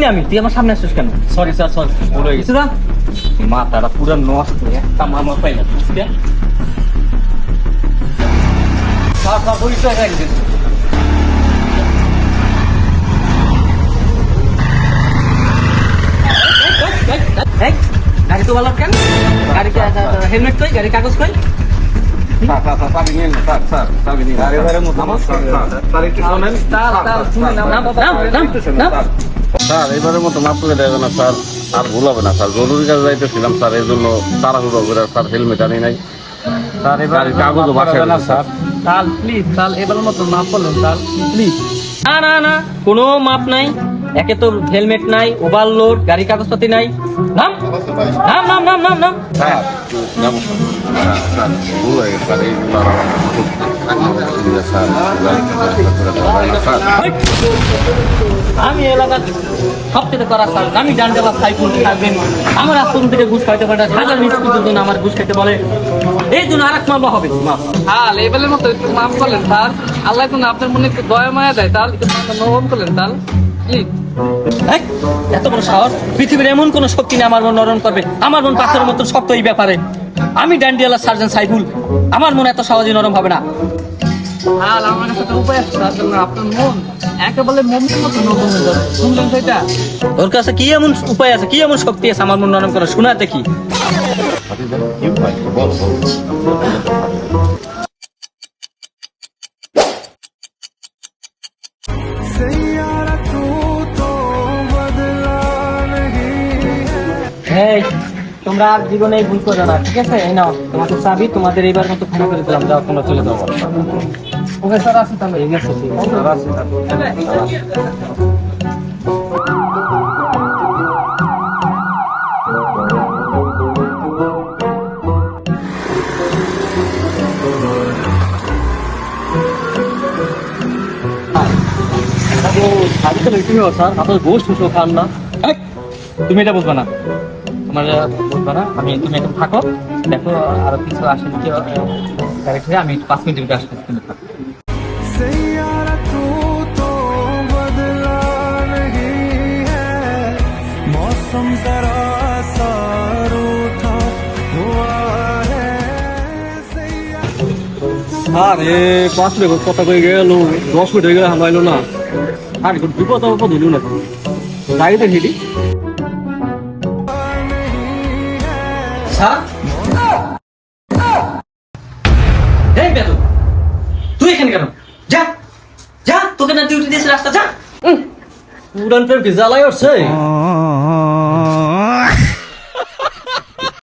না আমি, তুই আমার সামনে আসছিস কেন? সরি স্যার সরি ভুল হয়ে গেছে। না মাথাটা পুরো নষ্ট, একটা মামা পাই না বুঝতে। স্যার পরিচয় রাখবেন। গাড়ি তো ভালো কেন? গাড়ি হেলমেট কই, গাড়ি কাগজ কই? স্যার এবারের মতো মাফ করে দেবে না স্যার, আর ভুল হবে না স্যার। জরুরি কাজে যাইতেছিলাম স্যার, এই জন্য তাড়াহুড়ো করে স্যার হেলমেট আনি নাই স্যার। এবার কাগজও বাসায় না স্যার। তাল প্লিজ, তাল এবারের মতো মাফ করলেন তাল প্লিজ। না না না, কোনো মাপ নাই। একে তো হেলমেট নাই, ওভারলোড, গাড়ি কাগজপাতি নাই। নাম নাম নাম নাম নাম নাম স্যার স্যার ভুল হয়ে গেছে স্যার, এইগুলো আর আমার খুব স্যার। আমি এলাকার সবচেয়ে করা স্যার, আমি জানতে সাইকেল থাকবেন আমার আশ্রম থেকে ঘুষ খাইতে পারে, হাজার মিস্ত্রির জন্য আমার ঘুষ খাইতে বলে, এই জন্য আর এক মামলা হবে। হ্যাঁ লেভেলের মতো একটু মাফ করলেন স্যার। আল্লাহ কোনো আপনার মনে একটু দয়া মায়া দেয় তাহলে একটু নরম করলেন তাহলে প্লিজ। এত বড় সাহস, পৃথিবীর এমন কোন শক্তি নেই আমার মন নরম করবে। আমার মন পাথরের মতো শক্ত এই ব্যাপারে। আমি ডান্ডিয়ালা সার্জন সাইফুল, আমার মন এত সহজে নরম হবে না। আর আমার কাছে একটা উপায় আছে স্যার, আপনার মন একেবারে মনের মতো নরম হয়ে যাবে। শুনলেন সেটা? তোর কাছে কি এমন উপায় আছে, কি এমন শক্তি আছে আমার মন নরম করা? শোনা দেখি। এই তোমরা আর জীবনে ভুল করো না, ঠিক আছে? এই নাও তোমাদের চাবি, তোমাদের এইবার মতো ক্ষমা করে দিলাম, যাও তোমরা চলে যাও। ওকে স্যার আসি তাহলে। ঠিক আছে, ঠিক আছে। তুমি এটা বুঝবে না, তোমার বুঝবে না। তুমি একটু থাকো, দেখো আরো কিছু আসেন কি আমি 5 মিনিটের ভিতরে আসতে থাকো। আরে 5 মিনিট কথা কই গেল, 10 মিনিট হয়ে গেল হামাইলো না। আর বিপদ আপদ হইল না গাড়িতে হেঁটি। স্যার এই বেদু, তুই এখানে কেন? যা যা, তোকে না ডিউটি দিয়েছে, রাস্তা যা। উড়ান পেয়ে জ্বালাই উঠছে।